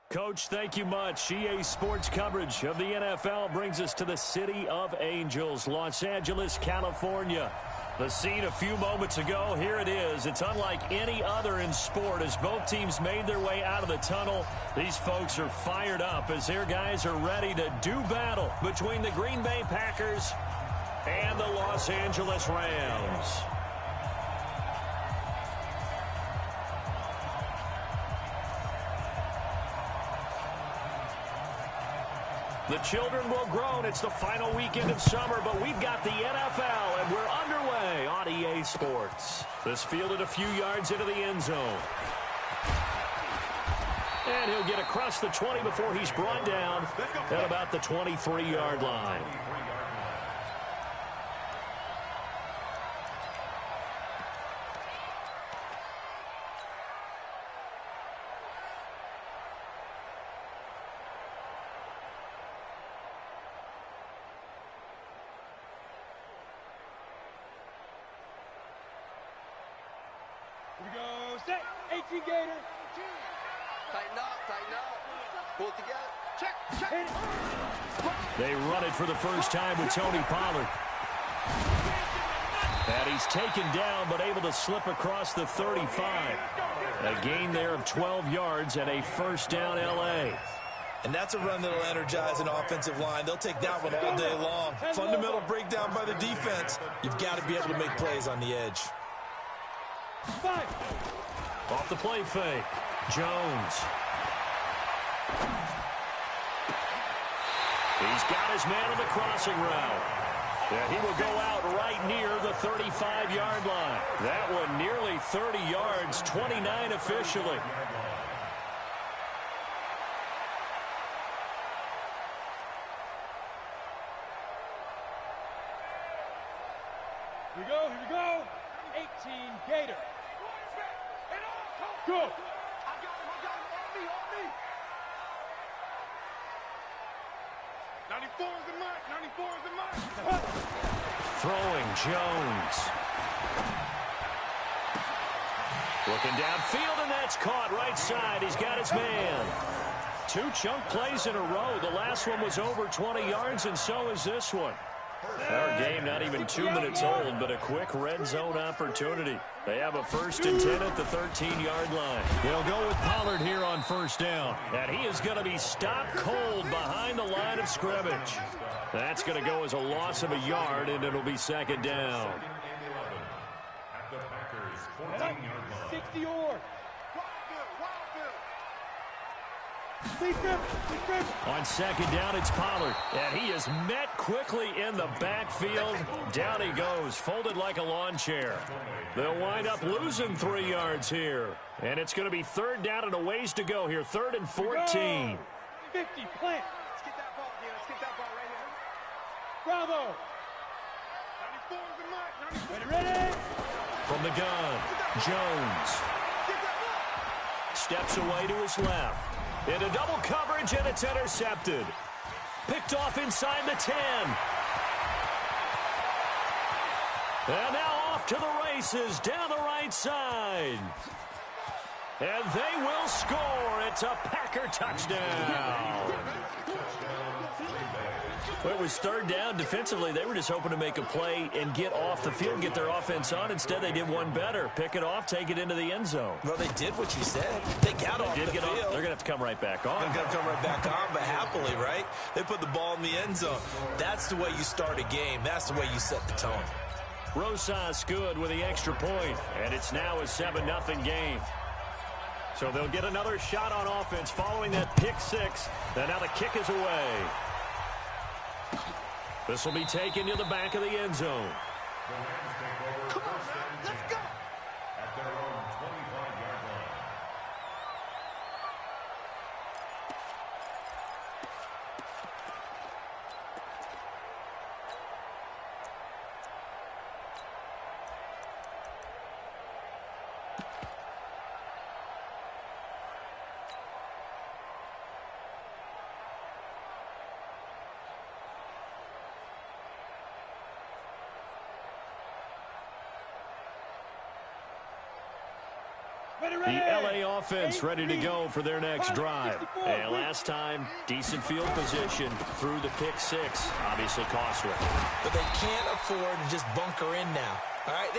Coach, thank you much. EA Sports coverage of the NFL brings us to the City of Angels, Los Angeles, California. The scene a few moments ago, here it is. It's unlike any other in sport as both teams made their way out of the tunnel. These folks are fired up as their guys are ready to do battle between the Green Bay Packers and the Los Angeles Rams. The children will groan. It's the final weekend of summer, but we've got the NFL, and we're underway on EA Sports. This fielded a few yards into the end zone. And he'll get across the 20 before he's brought down at about the 23-yard line. Here we go, set, 18 Gator. Tighten up, pull it together, check. They run it for the first time with Tony Pollard. And he's taken down, but able to slip across the 35. A gain there of 12 yards and a first down L.A. And that's a run that'll energize an offensive line. They'll take that one all day long. Fundamental breakdown by the defense. You've got to be able to make plays on the edge. Off the play fake. Jones. He's got his man on the crossing route. Yeah, he will go out right near the 35-yard line. That one nearly 30 yards, 29 officially. Here we go, 18 Gator. Go. I got him, on me. 94 is the mark, Throwing Jones. Looking downfield, and that's caught right side. He's got his man. Two chunk plays in a row. The last one was over 20 yards, and so is this one. Our game not even 2 minutes old, but a quick red zone opportunity. They have a 1st and 10 at the 13-yard line. They'll go with Pollard here on first down. And he is going to be stopped cold behind the line of scrimmage. That's going to go as a loss of a yard, and it'll be second down. At the Packers' 14-yard line. 60 or. On second down, it's Pollard. And he is met quickly in the backfield. Down he goes, folded like a lawn chair. They'll wind up losing 3 yards here. And it's going to be third down and a ways to go here. 3rd and 14. 50, plant. Let's get that ball, yeah. Let's get that ball right here. Bravo. 94 is the mark, 94. Ready? From the gun, Jones. Steps away to his left. Into double coverage, and it's intercepted. Picked off inside the 10. And now off to the races down the right side. And they will score. It's a Packer touchdown. Well, it was third down. Defensively, they were just hoping to make a play and get off the field and get their offense on. Instead, they did one better. Pick it off, take it into the end zone. Well, they did what you said. They got off the field. They're going to have to come right back on. They're going to come right back on, but happily, right? They put the ball in the end zone. That's the way you start a game. That's the way you set the tone. Rosas good with the extra point, and it's now a 7-0 game. So they'll get another shot on offense following that pick six. And now the kick is away. This will be taken to the back of the end zone. Come on, man. Let's go. At their own 25-yard line. The LA offense ready to go for their next drive. And last time, decent field position through the pick six. Obviously costly. But they can't afford to just bunker in now. All right,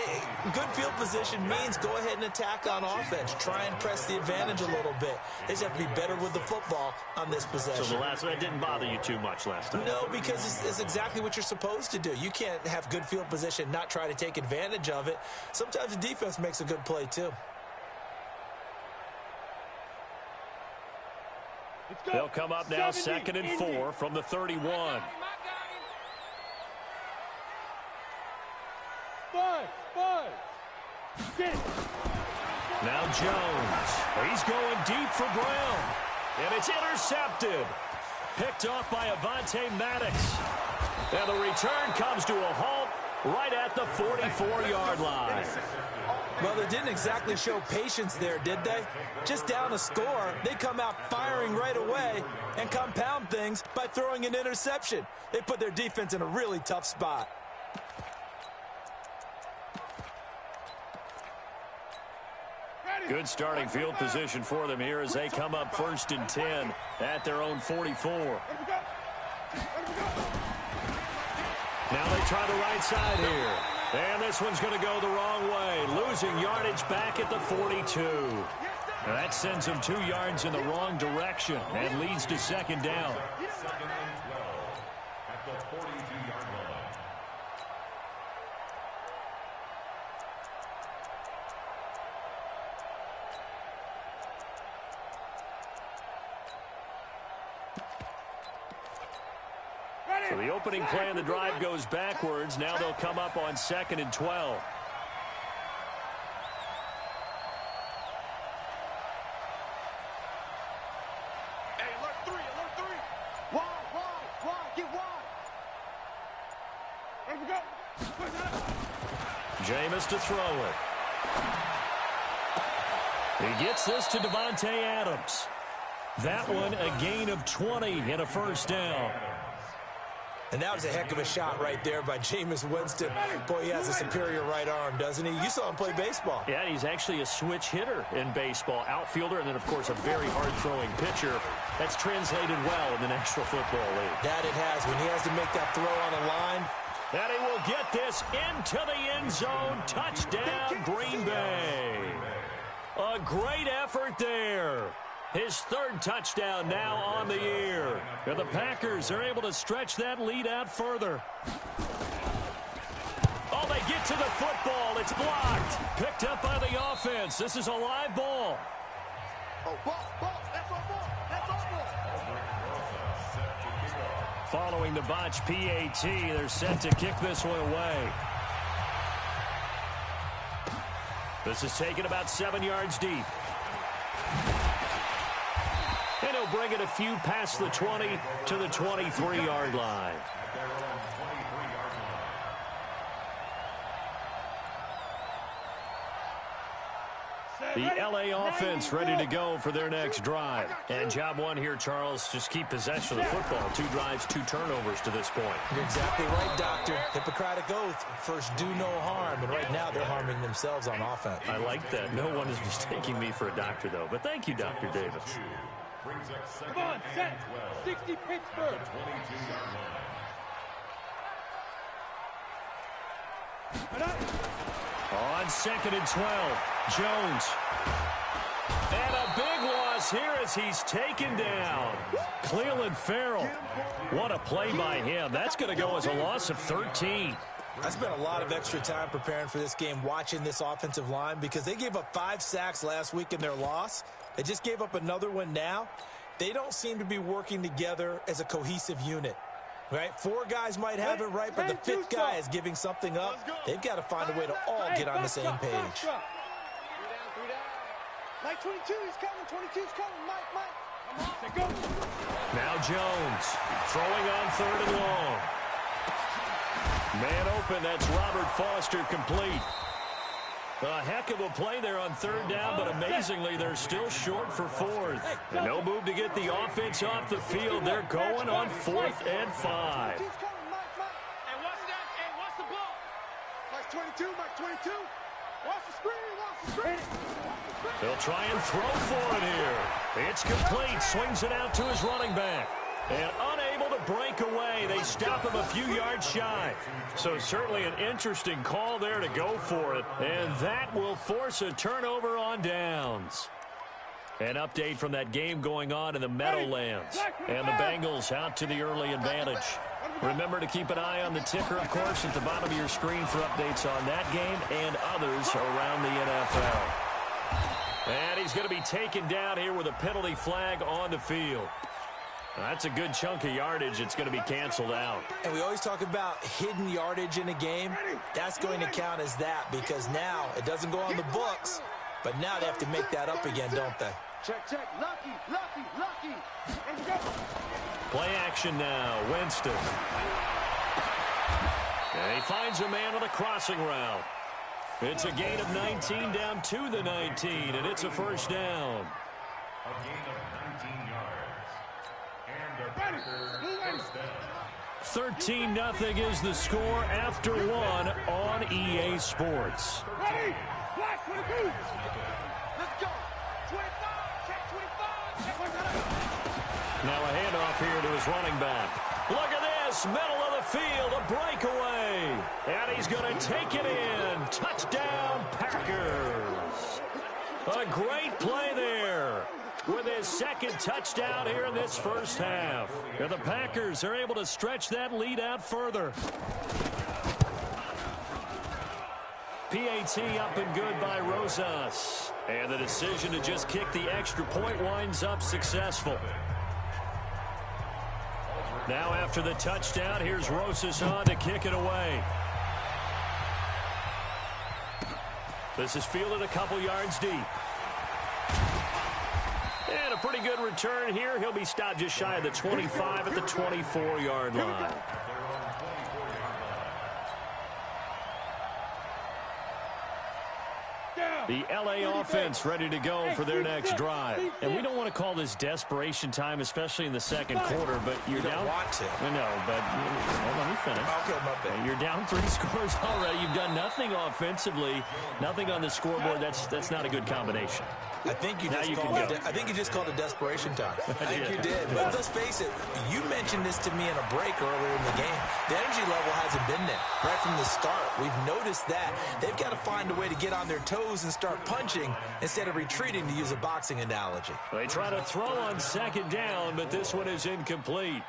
good field position means go ahead and attack on offense. Try and press the advantage a little bit. They just have to be better with the football on this possession. So that didn't bother you too much last time? No, because it's exactly what you're supposed to do. You can't have good field position, not try to take advantage of it. Sometimes the defense makes a good play, too. They'll come up now 2nd and 4 from the 31. Now Jones. He's going deep for Brown. And it's intercepted. Picked off by Made's. And the return comes to a halt right at the 44-yard line. Well, they didn't exactly show patience there, did they? Just down a score, they come out firing right away and compound things by throwing an interception. They put their defense in a really tough spot. Good starting field position for them here as they come up 1st and 10 at their own 44. Now they try the right side here. And this one's going to go the wrong way. Losing yardage back at the 42. Now that sends them 2 yards in the wrong direction and leads to 2nd down. 2nd and 12 at the 42-yard line. So the opening play of the drive goes backwards. Now they'll come up on 2nd and 12. Hey, alert 3, alert 3. Wide, get wide. Ready to go. Jameis to throw it. He gets this to Davante Adams. That one a gain of 20 and a 1st down. And that was a heck of a shot right there by Jameis Winston. Boy, he has a superior right arm, doesn't he? You saw him play baseball. Yeah, he's actually a switch hitter in baseball. Outfielder, and then, of course, a very hard-throwing pitcher. That's translated well in the National Football League. That it has. When he has to make that throw on the line. And he will get this into the end zone. Touchdown, Green Bay. A great effort there. His 3rd touchdown now on the year. And the Packers are able to stretch that lead out further. Oh, they get to the football. It's blocked. Picked up by the offense. This is a live ball. Oh, ball. That's our ball. That's our ball. Following the botch PAT, they're set to kick this one away. This is taken about 7 yards deep. And he'll bring it a few past the 20 to the 23-yard line. The LA offense ready to go for their next drive. And job one here, Charles, just keep possession of the football. 2 drives, 2 turnovers to this point. You're exactly right, Doctor. Hippocratic oath. First, do no harm. And right now, they're harming themselves on offense. I like that. No one is mistaking me for a doctor, though. But thank you, Dr. Davis. Come on, set. 60 Pittsburgh. On 2nd and 12, Jones. And a big loss here as he's taken down. Cleveland Farrell. What a play by him. That's going to go as a loss of 13. I spent a lot of extra time preparing for this game, watching this offensive line, because they gave up 5 sacks last week in their loss. They just gave up another one now. They don't seem to be working together as a cohesive unit. Right? 4 guys might have it right, but the 5th guy is giving something up. They've got to find a way to all get on the same page. 3 down. Mike 22 is coming. 22's coming. Mike. Come on. Go. Now Jones throwing on 3rd and long. Man open. That's Robert Foster complete. A heck of a play there on 3rd down, but amazingly, they're still short for 4th. And no move to get the offense off the field. They're going on 4th and 5. Hey, watch that. Hey, watch the ball. Mike 22. Watch the screen, watch the screen. They'll try and throw for it here. It's complete. Swings it out to his running back. And unable to break away. They stop him a few yards shy. So certainly an interesting call there to go for it. And that will force a turnover on downs. An update from that game going on in the Meadowlands. And the Bengals out to the early advantage. Remember to keep an eye on the ticker, of course, at the bottom of your screen for updates on that game and others around the NFL. And he's going to be taken down here with a penalty flag on the field. That's a good chunk of yardage. It's going to be canceled out. And we always talk about hidden yardage in a game. That's going to count as that because now it doesn't go on the books, but now they have to make that up again, don't they? Check, check. Lucky, lucky, lucky. Let's go. Play action now. Winston. And he finds a man on the crossing route. It's a gain of 19 down to the 19, and it's a first down. A gain of 19 yards. And the Packers first down. 13-0 is the score after one on EA Sports. Ready? Black 22. Let's go. 25. Check 25. Check 25. Now a handoff here to his running back. Look at this. Middle of the field. A breakaway. And he's going to take it in. Touchdown, Packers. A great play there with his second touchdown here in this first half. And the Packers are able to stretch that lead out further. PAT up and good by Rosas. And the decision to just kick the extra point winds up successful. Now after the touchdown, here's Rosas on to kick it away. This is fielded a couple yards deep. And a pretty good return here. He'll be stopped just shy of the 25 at the 24-yard line. The LA offense ready to go for their next drive. And we don't want to call this desperation time, especially in the second quarter, but you're down. Want to. I know, but let me finish. Okay, my bad. You're down 3 scores already. You've done nothing offensively, nothing on the scoreboard. That's not a good combination. I think you just called it desperation time. I think you did. But let's face it, you mentioned this to me in a break earlier in the game. The energy level hasn't been there right from the start. We've noticed that. They've got to find a way to get on their toes and start punching instead of retreating, to use a boxing analogy. They try to throw on second down, but this one is incomplete.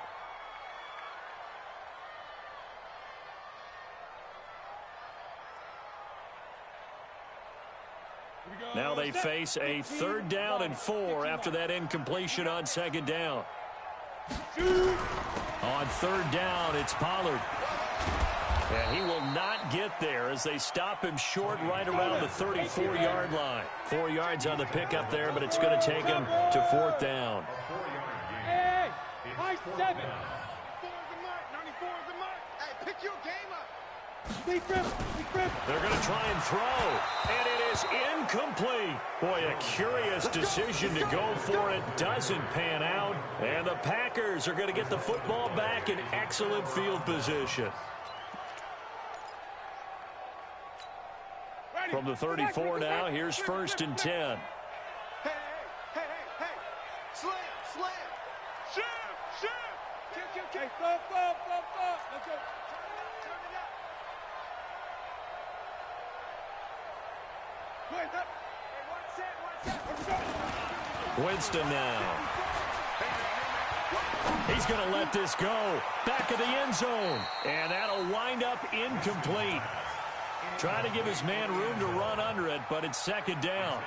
Now they face a 3rd down and 4 after that incompletion on second down. On 3rd down, it's Pollard. And he will not get there as they stop him short right around the 34-yard line. 4 yards on the pickup there, but it's going to take him to 4th down. Hey, high 7. 94 is the mark. 94 is the mark. Hey, pick your game up. They're going to try and throw, and it is incomplete. Boy, a curious decision to go for it. Doesn't pan out, and the Packers are going to get the football back in excellent field position. From the 34 now, here's 1st and 10. Hey. Slam. Shoot. Hey, stop. Let's go. Winston now. He's going to let this go. Back of the end zone. And that'll wind up incomplete. Trying to give his man room to run under it, but it's 2nd down.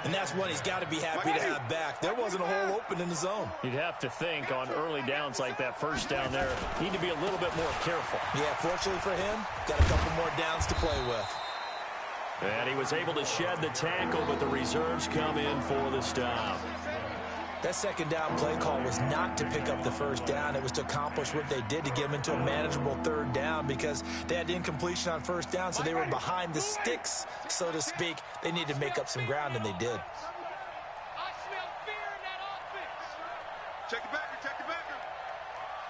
And that's one he's got to be happy to have back. There wasn't a hole open in the zone. You'd have to think on early downs like that, 1st down there, need to be a little bit more careful. Yeah, fortunately for him, got a couple more downs to play with. And he was able to shed the tackle, but the reserves come in for the stop. That 2nd down play call was not to pick up the 1st down. It was to accomplish what they did to get them into a manageable 3rd down because they had incompletion on 1st down, so they were behind the sticks, so to speak. They needed to make up some ground, and they did. I smell fear in that offense. Check it back.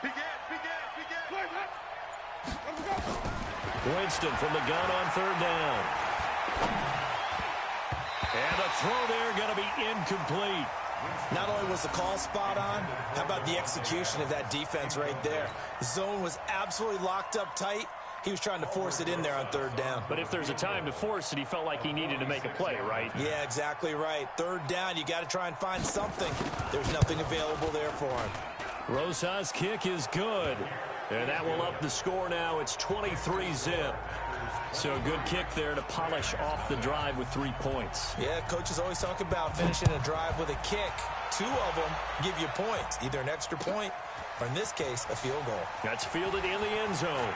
Begin. Winston from the gun on 3rd down. And the throw there going to be incomplete. Not only was the call spot on, how about the execution of that defense right there? The zone was absolutely locked up tight. He was trying to force it in there on third down. But if there's a time to force it, he felt like he needed to make a play, right? Yeah, exactly right. Third down, you got to try and find something. There's nothing available there for him. Rosas' kick is good. And that will up the score now. It's 23-zip. So a good kick there to polish off the drive with 3 points. Yeah, coaches always talk about finishing a drive with a kick. 2 of them give you points, either an extra point or, in this case, a field goal. That's fielded in the end zone.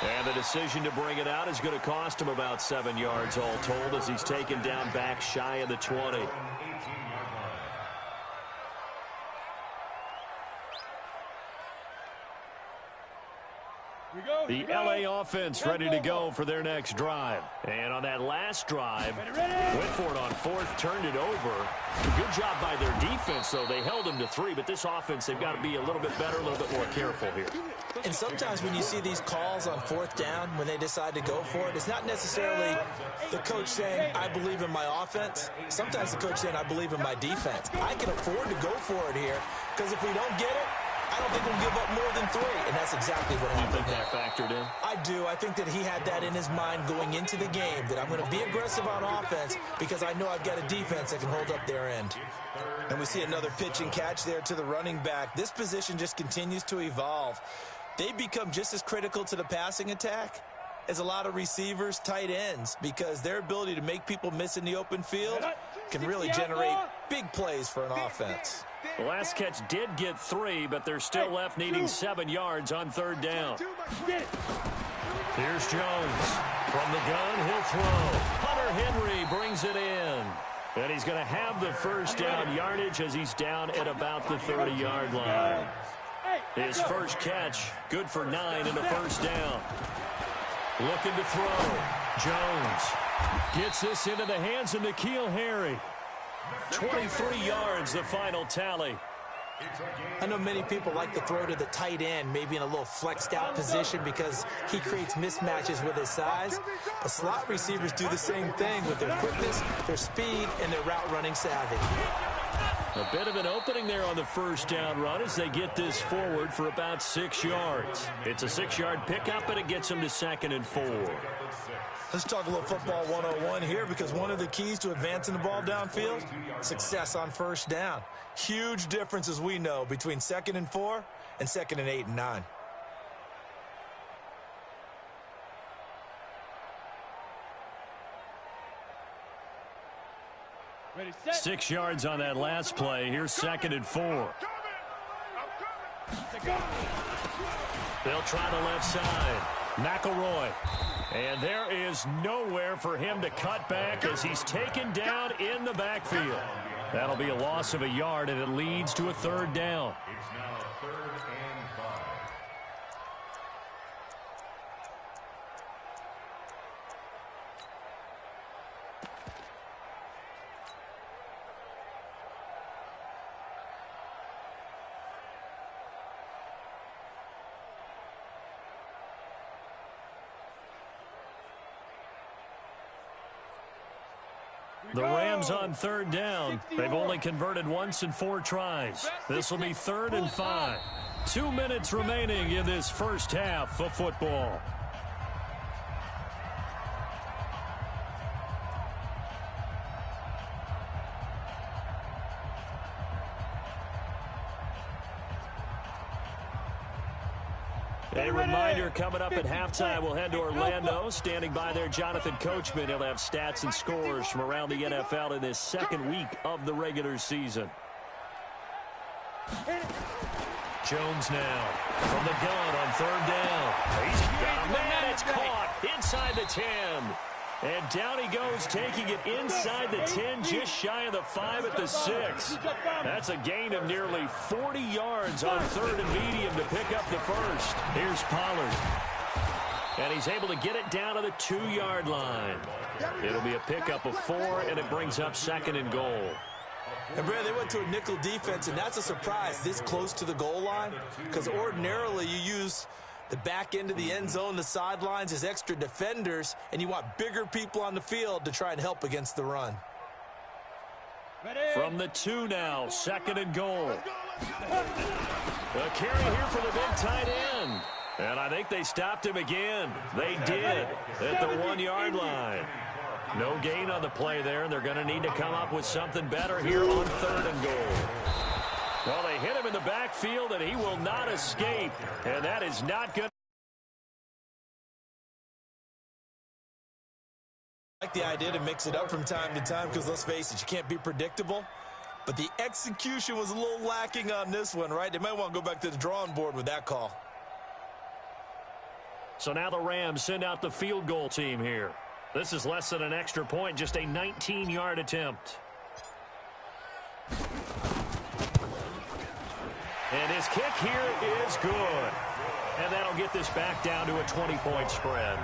And the decision to bring it out is going to cost him about 7 yards all told as he's taken down back shy of the 20. The LA offense ready to go for their next drive. And on that last drive, went for it on fourth, turned it over. Good job by their defense, though. They held them to 3, but this offense, they've got to be a little bit better, a little bit more careful here. And sometimes when you see these calls on fourth down, when they decide to go for it, it's not necessarily the coach saying, I believe in my offense. Sometimes the coach saying, I believe in my defense. I can afford to go for it here, because if we don't get it, I don't think we'll give up more than 3, and that's exactly what happened. You think that factored in? I do. I think that he had that in his mind going into the game, that I'm going to be aggressive on offense because I know I've got a defense that can hold up their end. And we see another pitch and catch there to the running back. This position just continues to evolve. They become just as critical to the passing attack as a lot of receivers, tight ends, because their ability to make people miss in the open field can really generate big plays for an offense. The last catch did get 3, but they're still left needing 7 yards on third down. Here's Jones. From the gun, he'll throw. Hunter Henry brings it in. And he's going to have the first down yardage as he's down at about the 30-yard line. His first catch, good for 9 and a first down. Looking to throw. Jones gets this into the hands of N'Keal Harry. 23 yards, the final tally. I know many people like to throw to the tight end, maybe in a little flexed out position because he creates mismatches with his size. But slot receivers do the same thing with their quickness, their speed, and their route running savvy. A bit of an opening there on the first down run as they get this forward for about 6 yards. It's a 6-yard pickup, and it gets them to 2nd and 4. Let's talk a little football 101 here, because one of the keys to advancing the ball downfield, success on first down. Huge difference, as we know, between 2nd and 4 and 2nd and 8 and 9. Ready, set. 6 yards on that last play. Here's 2nd and 4. They'll try the left side. McElroy. And there is nowhere for him to cut back as he's taken down in the backfield. That'll be a loss of a yard, and it leads to a third down. It's now 3rd and 5. The Rams on third down. They've only converted once in 4 tries. This will be 3rd and 5. 2 minutes remaining in this first half of football. A reminder, coming up at halftime, we'll head to Orlando. Standing by there, Jonathan Coachman. He'll have stats and scores from around the NFL in this 2nd week of the regular season. Jones now from the gun on 3rd down. He's got a man. It's caught inside the 10. And down he goes, taking it inside the 10, just shy of the 5 at the 6. That's a gain of nearly 40 yards on 3rd and medium to pick up the first. Here's Pollard. And he's able to get it down to the 2-yard line. It'll be a pickup of 4, and it brings up 2nd and goal. And, Brad, they went to a nickel defense, and that's a surprise this close to the goal line, because ordinarily you use The back end of the end zone, the sidelines, is extra defenders, and you want bigger people on the field to try and help against the run. From the 2 now, 2nd and goal. A carry here for the big tight end. And I think they stopped him again. They did at the 1-yard line. No gain on the play there, and they're going to need to come up with something better here on 3rd and goal. Well, they hit him in the backfield, and he will not escape. And that is not good. I like the idea to mix it up from time to time because, let's face it, you can't be predictable. But the execution was a little lacking on this one, right? They might want to go back to the drawing board with that call. So now the Rams send out the field goal team here. This is less than an extra point, just a 19-yard attempt. And his kick here is good. And that'll get this back down to a 20-point spread.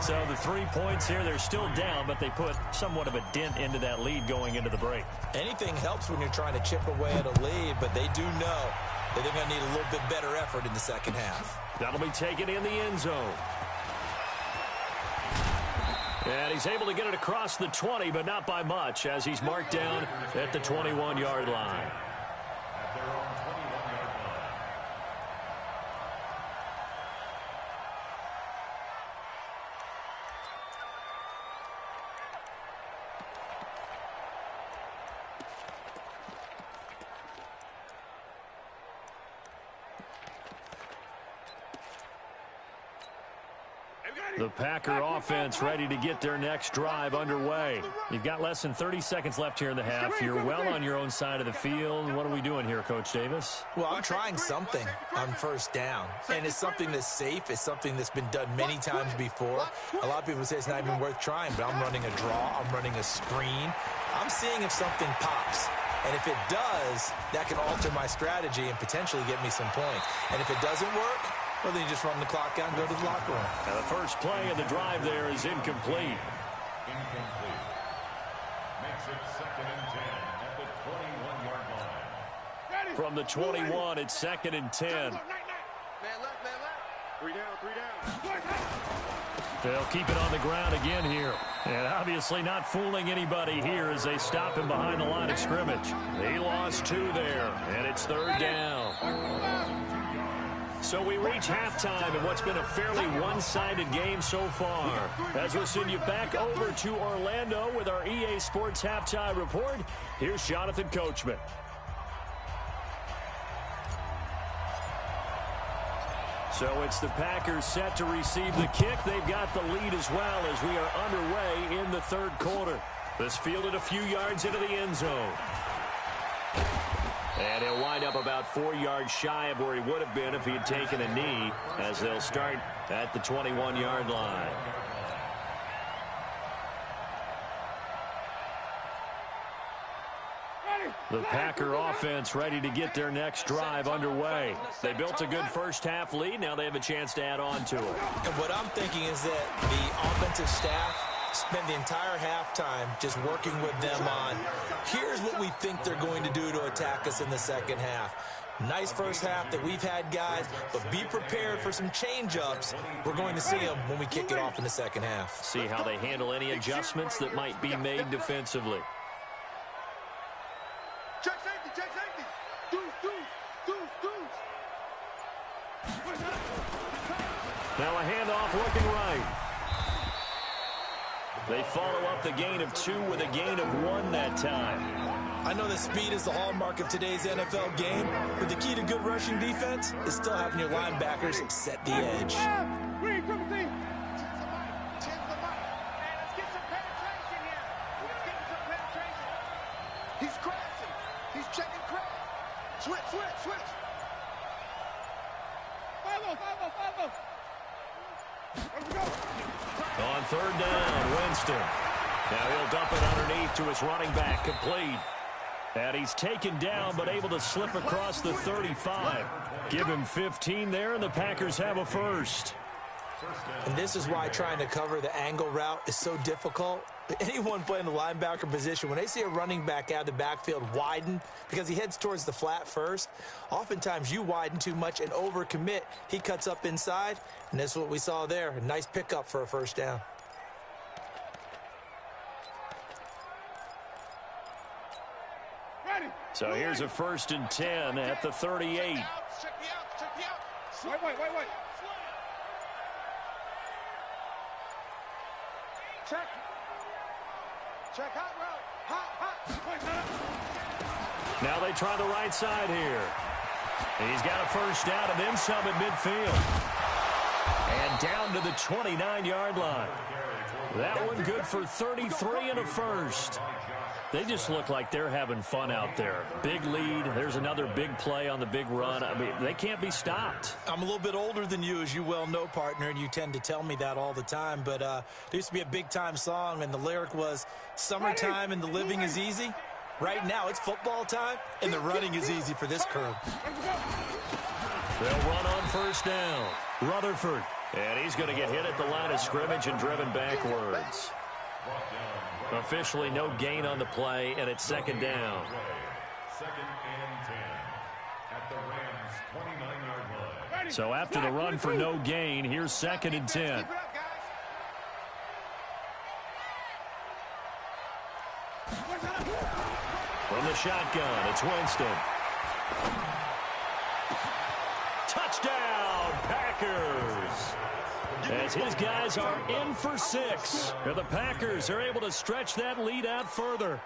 So the 3 points here, they're still down, but they put somewhat of a dent into that lead going into the break. Anything helps when you're trying to chip away at a lead, but they do know that they're going to need a little bit better effort in the second half. That'll be taken in the end zone. And he's able to get it across the 20, but not by much, as he's marked down at the 21-yard line. The Packer offense ready to get their next drive underway. You've got less than 30 seconds left here in the half. You're well on your own side of the field. What are we doing here, Coach Davis? Well, I'm trying something on 1st down. And it's something that's safe. It's something that's been done many times before. A lot of people say it's not even worth trying, but I'm running a draw. I'm running a screen. I'm seeing if something pops. And if it does, that can alter my strategy and potentially get me some points. And if it doesn't work, well, then you just run the clock out and go to the locker room. Now the first play of the drive there is incomplete. Incomplete. Makes it 2nd and 10 at the 21-yard line. From the 21, it's 2nd and 10. Man left, man left. 3 down, 3 down. They'll keep it on the ground again here. And obviously not fooling anybody here as they stop him behind the line of scrimmage. He lost 2 there, and it's 3rd down. So we reach halftime in what's been a fairly one-sided game so far. As we'll send you back over to Orlando with our EA Sports Halftime Report, here's Jonathan Coachman. So it's the Packers set to receive the kick. They've got the lead as well as we are underway in the 3rd quarter. This fielded a few yards into the end zone. And he'll wind up about 4 yards shy of where he would have been if he had taken a knee, as they'll start at the 21-yard line. The Packer offense ready to get their next drive underway. They built a good first half lead. Now they have a chance to add on to it. And what I'm thinking is that the offensive staff spend the entire halftime just working with them on, here's what we think they're going to do to attack us in the second half. Nice first half that we've had, guys, but be prepared for some change-ups. We're going to see them when we kick it off in the second half. See how they handle any adjustments that might be made defensively. Check safety, check safety. Deuce. Now a handoff looking right. They follow up the gain of 2 with a gain of 1 that time. I know that speed is the hallmark of today's NFL game, but the key to good rushing defense is still having your linebackers set the edge. Green, come see. Change the mic. Man, let's get some penetration here. Let's get some penetration. He's crashing. He's checking crash. Switch. 5-0. Let's go. On 3rd down, Winston. Now he'll dump it underneath to his running back, complete. And he's taken down, but able to slip across the 35. Give him 15 there, and the Packers have a first. And this is why trying to cover the angle route is so difficult. Anyone playing the linebacker position, when they see a running back out of the backfield widen because he heads towards the flat first, oftentimes you widen too much and overcommit. He cuts up inside, and that's what we saw there. A nice pickup for a first down. So here's a 1st and 10 at the 38. Check me out. Wait. Check hot route. Hot. Now they try the right side here. He's got a first down and then some at midfield. And down to the 29-yard line. That one good for 33 and a first. They just look like they're having fun out there. Big lead. There's another big play on the big run. I mean, they can't be stopped. I'm a little bit older than you, as you well know, partner, and you tend to tell me that all the time. But there used to be a big-time song, and the lyric was, "Summertime and the living is easy." Right now, it's football time, and the running is easy for this crew. They'll run on first down. Rutherford. And he's going to get hit at the line of scrimmage and driven backwards. Officially no gain on the play, and it's 2nd down. 2nd and 10 at the Rams' 29-yard line. So after the run for no gain, here's 2nd and 10. From the shotgun, it's Winston. Touchdown, Packers! As his guys are in for 6. And the Packers are able to stretch that lead out further.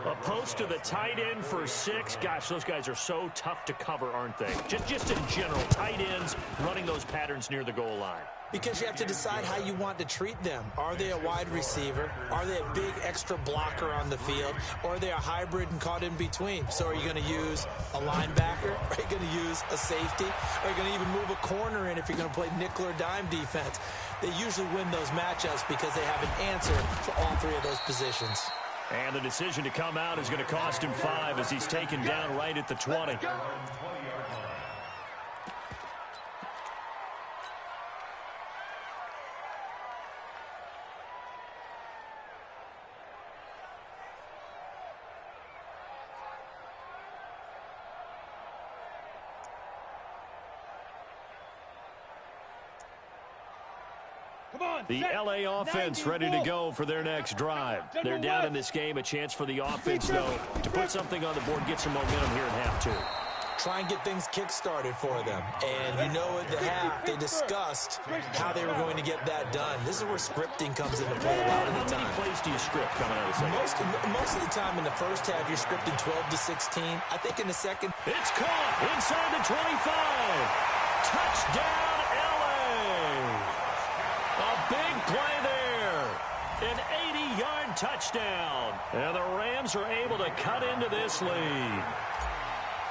A post to the tight end for 6. Gosh, those guys are so tough to cover, aren't they? Just in general, tight ends running those patterns near the goal line. Because you have to decide how you want to treat them. Are they a wide receiver? Are they a big extra blocker on the field? Or are they a hybrid and caught in between? So are you going to use a linebacker? Are you going to use a safety? Are you going to even move a corner in if you're going to play nickel or dime defense? They usually win those matchups because they have an answer for all 3 of those positions. And the decision to come out is going to cost him 5 as he's taken down right at the 20. The LA offense ready to go for their next drive. They're down in this game. A chance for the offense, though, to put something on the board, get some momentum here in half 2. Try and get things kick-started for them. And you know at the half, they discussed how they were going to get that done. This is where scripting comes into play a lot of the time. How many plays do you script coming out of the second? Most of the time in the first half, you're scripting 12 to 16. I think in the second. It's caught inside the 25. Touchdown, LA. A big play there. An 80-yard touchdown. And the Rams are able to cut into this lead.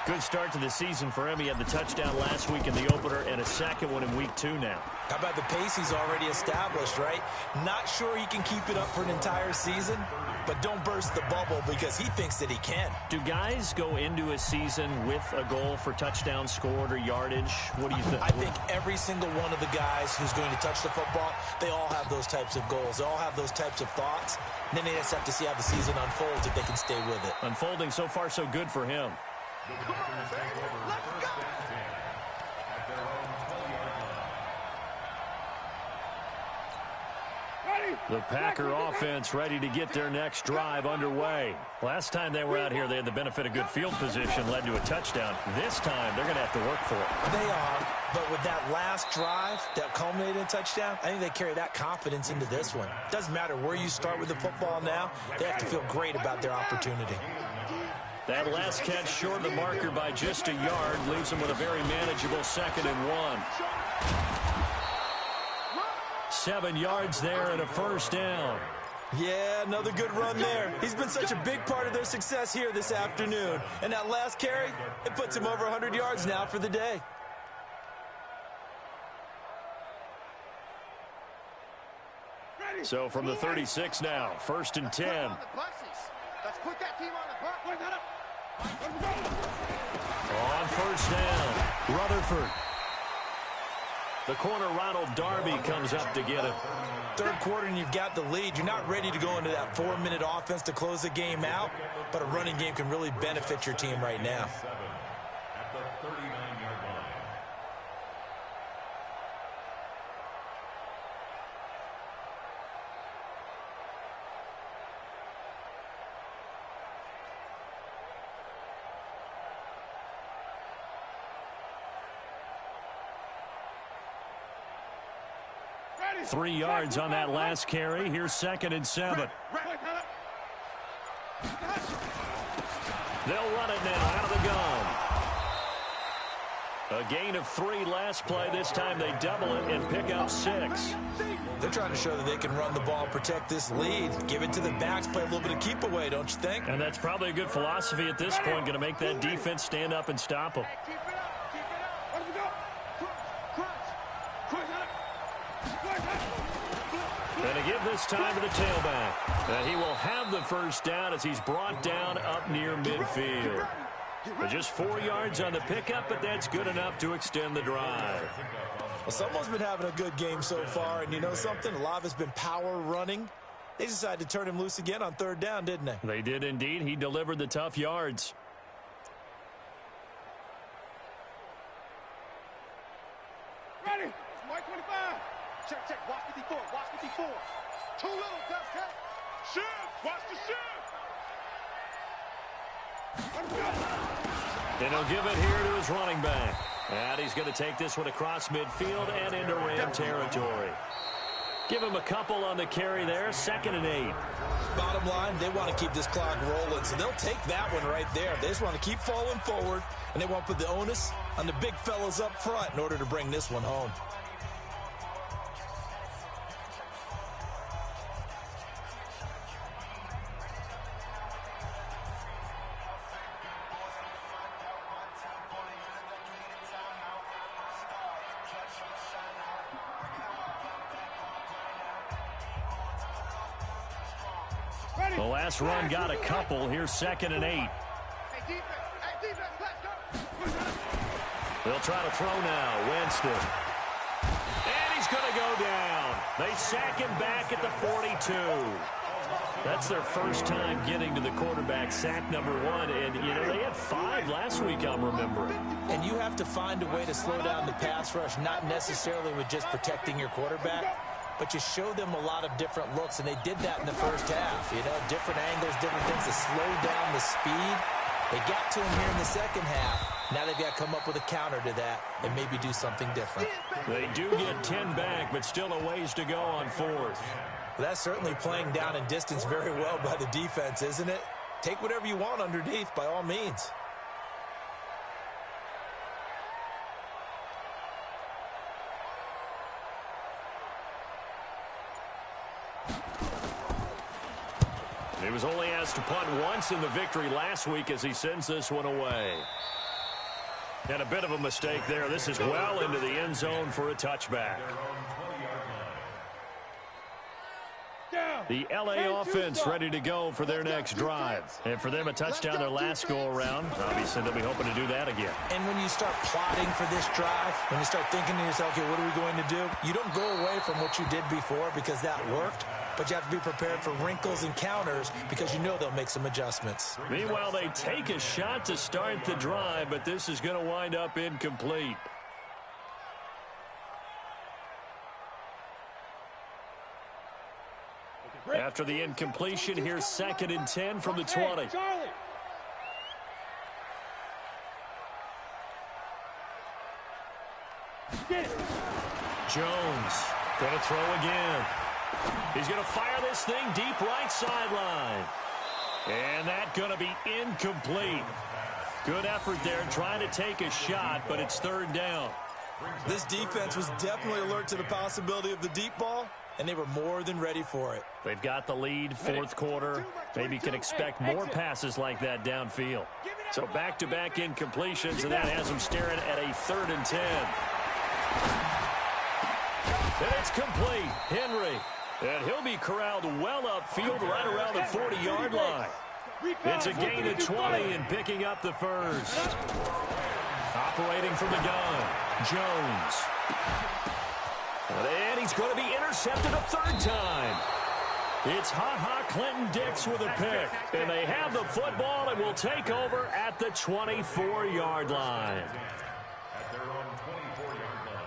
Good start to the season for him. He had the touchdown last week in the opener and a second one in week 2 now. How about the pace he's already established, right? Not sure he can keep it up for an entire season, but don't burst the bubble because he thinks that he can. Do guys go into a season with a goal for touchdowns scored or yardage? What do you think? I think every single one of the guys who's going to touch the football, they all have those types of goals. They all have those types of thoughts. And then they just have to see how the season unfolds if they can stay with it. Unfolding so far so good for him. Come on, baby. Let's go. At their own 20-yard line. The Packer offense ready to get their next drive underway. Last time they were out here, they had the benefit of good field position, led to a touchdown. This time, they're going to have to work for it. They are, but with that last drive that culminated in a touchdown, I think they carry that confidence into this one. Doesn't matter where you start with the football now, they have to feel great about their opportunity. That last catch short of the marker by just a yard leaves them with a very manageable 2nd and 1. 7 yards there and a first down. Yeah, another good run there. He's been such a big part of their success here this afternoon. And that last carry, it puts him over 100 yards now for the day. So from the 36 now, 1st and 10. Let's put that team on the bus. On first down, Rutherford. The corner, Ronald Darby, comes up to get him. Third quarter and you've got the lead. You're not ready to go into that 4-minute offense to close the game out, but a running game can really benefit your team right now. At the 39-yard line. Ready. 3 yards on that last carry. Here's 2nd and 7. They'll run it now out of the gun. A gain of 3 last play. This time they double it and pick up 6. They're trying to show that they can run the ball, protect this lead, give it to the backs, play a little bit of keep away, don't you think? And that's probably a good philosophy at this point, going to make that defense stand up and stop them. Keep it up. Keep it up. Let me go. Crunch. And to give this time to the tailback. And he will have the first down as he's brought down up near midfield. But just 4 yards on the pickup, but that's good enough to extend the drive. Well, someone's been having a good game so far, and you know something? A lot of it's been power running. They decided to turn him loose again on 3rd down, didn't they? They did indeed. He delivered the tough yards. Ready. Mike 25. Check. Watch 54. Watch 54. Too little, Dustin. Shift. Watch the shift. Let's go. And he'll give it here to his running back. And he's going to take this one across midfield and into Ram territory. Give him a couple on the carry there. 2nd and 8. Bottom line, they want to keep this clock rolling, so they'll take that one right there. They just want to keep falling forward, and they want to put the onus on the big fellas up front in order to bring this one home. The last run got a couple. Here's 2nd and 8. Hey, defense, let's go. They'll try to throw now. Winston. And he's going to go down. They sack him back at the 42. That's their first time getting to the quarterback, sack number 1. And, you know, they had 5 last week, I'm remembering. And you have to find a way to slow down the pass rush, not necessarily with just protecting your quarterback, but you show them a lot of different looks, and they did that in the first half. You know, different angles, different things to slow down the speed. They got to him here in the second half. Now they've got to come up with a counter to that and maybe do something different. They do get 10 back, but still a ways to go on 4th. Well, that's certainly playing down in distance very well by the defense, isn't it? Take whatever you want underneath, by all means. He was only asked to punt once in the victory last week as he sends this one away. And a bit of a mistake there. This is well into the end zone for a touchback. The LA offense ready to go for their next drive. And for them, a touchdown their last go-around. Obviously, they'll be hoping to do that again. And when you start plotting for this drive, when you start thinking to yourself, okay, what are we going to do? You don't go away from what you did before because that worked, but you have to be prepared for wrinkles and counters because you know they'll make some adjustments. Meanwhile, they take a shot to start the drive, but this is going to wind up incomplete. After the incompletion, here's 2nd and 10 from the 20. Jones going to throw again. He's going to fire this thing deep right sideline. And that's going to be incomplete. Good effort there trying to take a shot, but it's 3rd down. This defense was definitely alert to the possibility of the deep ball, and they were more than ready for it. They've got the lead, 4th quarter. Maybe can expect more passes like that downfield. So back-to-back incompletions, and that has them staring at a 3rd and 10. And it's complete. Henry. And he'll be corralled well upfield right around the 40-yard line. It's a gain of 20 and picking up the first. Operating from the gun, Jones. he's going to be intercepted a third time. It's Ha-Ha Clinton-Dix with a pick. And they have the football and will take over at the 24-yard line. At their own 24-yard line.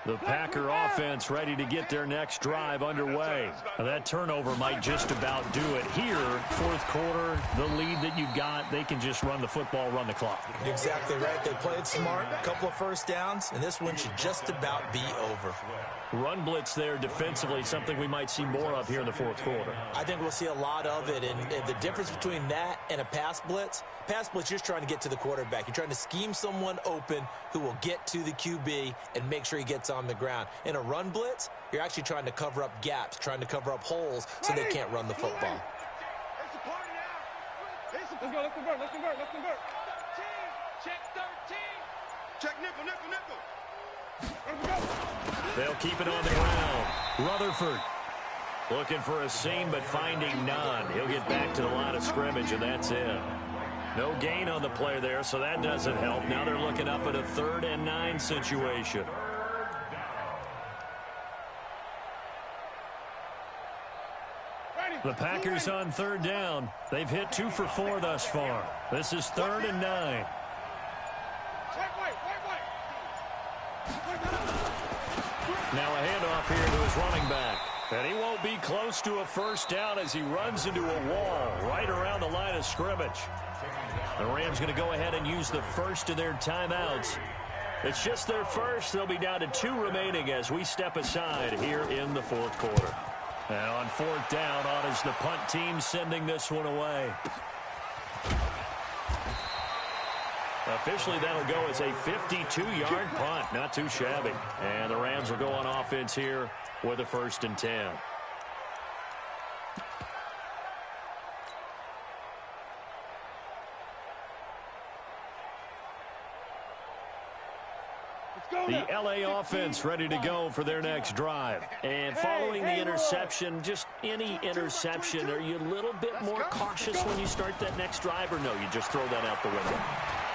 The Packer offense ready to get their next drive underway. That turnover might just about do it here. Fourth quarter, the lead that you've got, they can just run the football, run the clock. Exactly right. They played smart, a couple of first downs, and this one should just about be over. Run blitz there defensively, something we might see more of here in the fourth quarter. I think we'll see a lot of it, and the difference between that and a pass blitz, you're just trying to get to the quarterback. You're trying to scheme someone open who will get to the QB and make sure he gets on the ground. In a run blitz, you're actually trying to cover up gaps, trying to cover up holes so they can't run the football. Let's go, let's convert, let's convert, let's convert. 13, check 13. Check nickel, nickel, nickel. They'll keep it on the ground. Rutherford looking for a seam, but finding none. He'll get back to the line of scrimmage, and that's it. No gain on the play there, so that doesn't help. Now they're looking up at a 3rd and 9 situation. The Packers on 3rd down. They've hit 2 for 4 thus far. This is 3rd and 9. Now a handoff here to his running back. And he won't be close to a first down as he runs into a wall right around the line of scrimmage. The Rams going to go ahead and use the first of their timeouts. It's just their first. They'll be down to 2 remaining as we step aside here in the fourth quarter. And on 4th down, on is the punt team sending this one away. Officially, that'll go as a 52-yard punt. Not too shabby. And the Rams will go on offense here with a 1st and 10. The LA offense ready to go for their next drive. And following the interception, just any interception, are you a little bit more cautious when you start that next drive, or no, you just throw that out the window?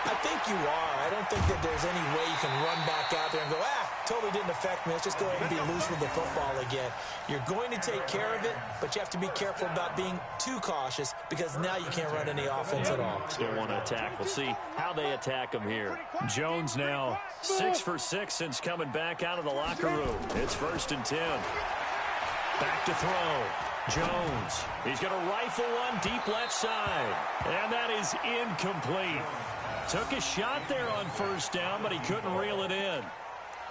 I think you are. I don't think that there's any way you can run back out there and go, totally didn't affect me. Let's just go ahead and be loose with the football again. You're going to take care of it, but you have to be careful about being too cautious because now you can't run any offense at all. Still want to attack. We'll see how they attack him here. Jones now 6 for 6 since coming back out of the locker room. It's 1st and 10. Back to throw. Jones. He's going to rifle one deep left side. And that is incomplete. Took a shot there on 1st down, but he couldn't reel it in.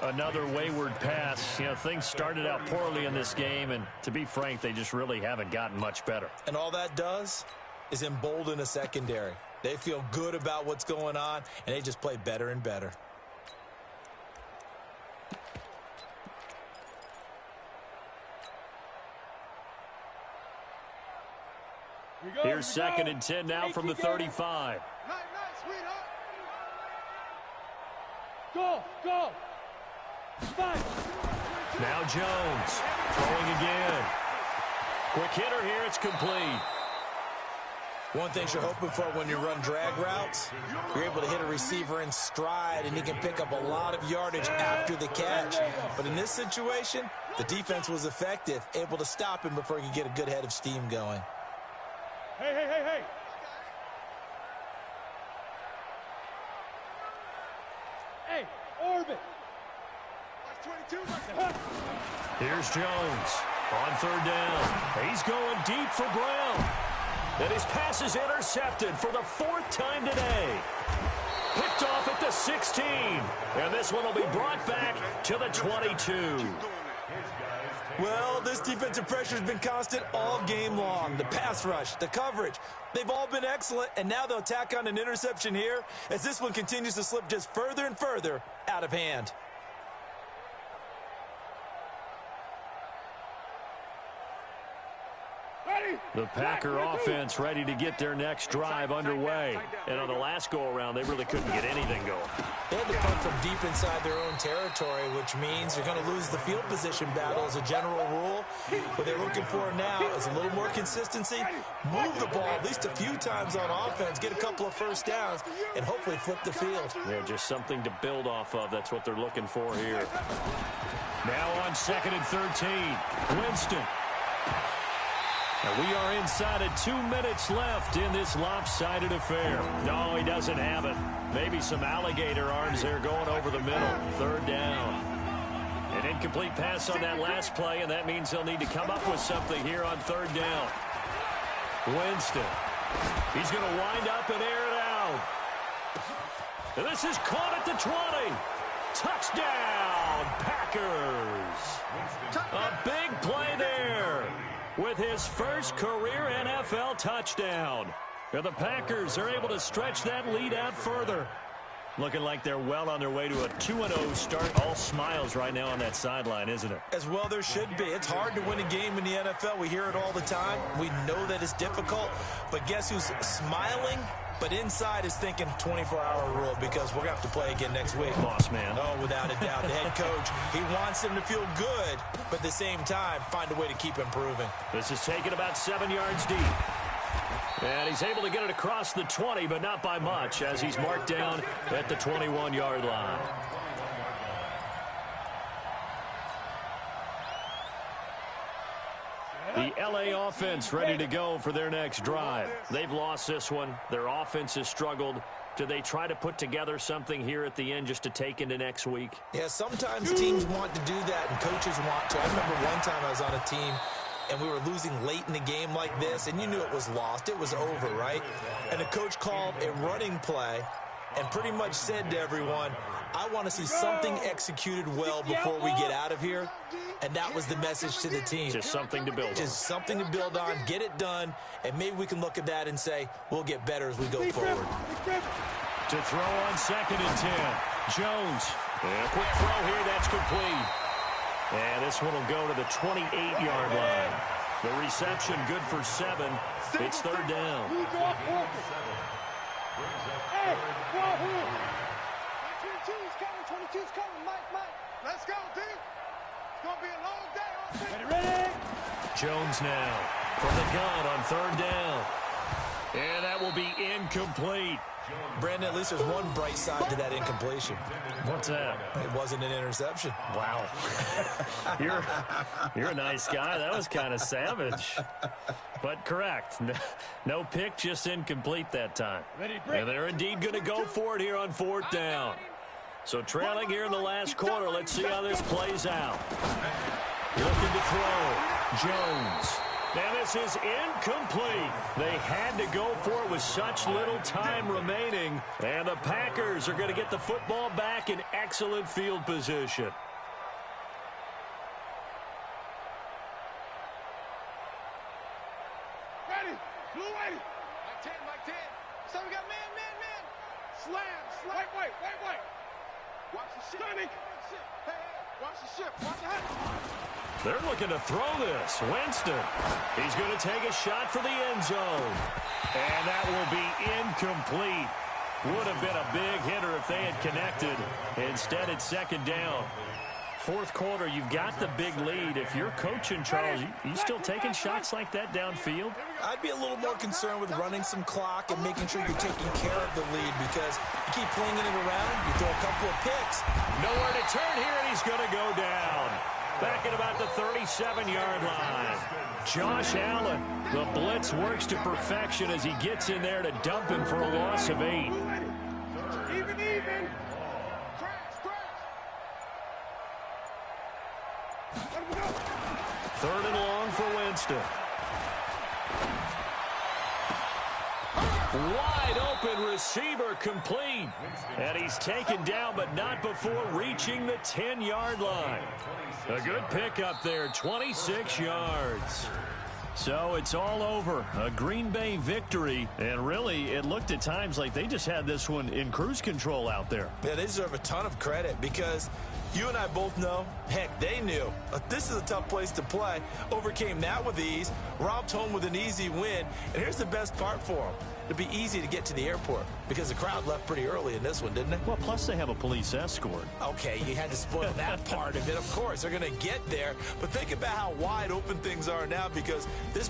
Another wayward pass. You know, things started out poorly in this game, and to be frank, they just really haven't gotten much better. And all that does is embolden a secondary. They feel good about what's going on, and they just play better and better. Here's 2nd and 10 now from the 35. Go, go. Now Jones throwing again. Quick hitter here. It's complete. One thing you're hoping for when you run drag routes, you're able to hit a receiver in stride, and he can pick up a lot of yardage after the catch. But in this situation, the defense was effective, able to stop him before he could get a good head of steam going. Hey, hey, hey, hey. Hey, orbit. Here's Jones on 3rd down. He's going deep for Brown. And his pass is intercepted for the 4th time today. Picked off at the 16. And this one will be brought back to the 22. Well, this defensive pressure has been constant all game long. The pass rush, the coverage, they've all been excellent, and now they'll tack on an interception here as this one continues to slip just further and further out of hand. Ready? The Packer offense ready to get their next drive underway. And on the last go-around, they really couldn't get anything going. They had to punt from deep inside their own territory, which means you're going to lose the field position battle as a general rule. What they're looking for now is a little more consistency, move the ball at least a few times on offense, get a couple of first downs, and hopefully flip the field. Yeah, just something to build off of. That's what they're looking for here. Now on 2nd and 13, Winston. And we are inside of 2 minutes left in this lopsided affair. No, he doesn't have it. Maybe some alligator arms there going over the middle. 3rd down. An incomplete pass on that last play, and that means they'll need to come up with something here on 3rd down. Winston. He's going to wind up and air it out. And this is caught at the 20. Touchdown, Packers. A big play there with his first career NFL touchdown. And the Packers are able to stretch that lead out further. Looking like they're well on their way to a 2-0 start. All smiles right now on that sideline, isn't it? As well there should be. It's hard to win a game in the NFL. We hear it all the time. We know that it's difficult. But guess who's smiling? But inside is thinking 24-hour rule because we're going to have to play again next week. Boss man. Oh, without a doubt. The head coach, he wants them to feel good, but at the same time, find a way to keep improving. This is taken about 7 yards deep. And he's able to get it across the 20, but not by much, as he's marked down at the 21-yard line. The LA offense ready to go for their next drive. They've lost this one. Their offense has struggled. Do they try to put together something here at the end just to take into next week? Yeah, sometimes teams want to do that and coaches want to. I remember one time I was on a team and we were losing late in the game like this, and you knew it was lost. It was over, right? And the coach called a running play and pretty much said to everyone, I want to see something executed well before we get out of here. And that was the message to the team. Just something to build on. Just something to build on, get it done, and maybe we can look at that and say, we'll get better as we go forward. To throw on 2nd and 10. Jones. And a quick throw here, that's complete. And this one will go to the 28-yard line. The reception good for 7. It's 3rd down. Hey, 22's coming, 22's coming, Mike. Let's go, D. It's going to be a long day. Ready? Jones now from the gun on 3rd down. And that will be incomplete. Brandon, at least there's one bright side to that incompletion. What's that? It wasn't an interception. Wow. You're a nice guy. That was kind of savage. But correct. No pick, just incomplete that time. And they're indeed going to go for it here on 4th down. So trailing here in the last quarter. Let's see how this plays out. Looking to throw. Jones. Now this is incomplete. They had to go for it with such little time remaining. And the Packers are going to get the football back in excellent field position. Ready. Blue ready. Mike 10. So we got man. Slam. Wait. Watch the ship. Hey, watch the ship. Watch the hat. They're looking to throw this. Winston. He's going to take a shot for the end zone. And that will be incomplete. Would have been a big hitter if they had connected. Instead, it's 2nd down. 4th quarter, you've got the big lead. If you're coaching, Charles, you still taking shots like that downfield? I'd be a little more concerned with running some clock and making sure you're taking care of the lead because you keep flinging it around, you throw a couple of picks. Nowhere to turn here, and he's going to go down. Back at about the 37-yard line. Josh Allen, the blitz works to perfection as he gets in there to dump him for a loss of 8. Even. 3rd and long for Winston. Wide open receiver complete. And he's taken down, but not before reaching the 10-yard line. A good pickup there, 26 yards. So it's all over. A Green Bay victory. And really, it looked at times like they just had this one in cruise control out there. Yeah, they deserve a ton of credit because you and I both know, heck, they knew. This is a tough place to play. Overcame that with ease. Romped home with an easy win. And here's the best part for them. It'd be easy to get to the airport because the crowd left pretty early in this one, didn't it? Well, plus they have a police escort. Okay, you had to spoil that part of it. Of course, they're going to get there. But think about how wide open things are now because this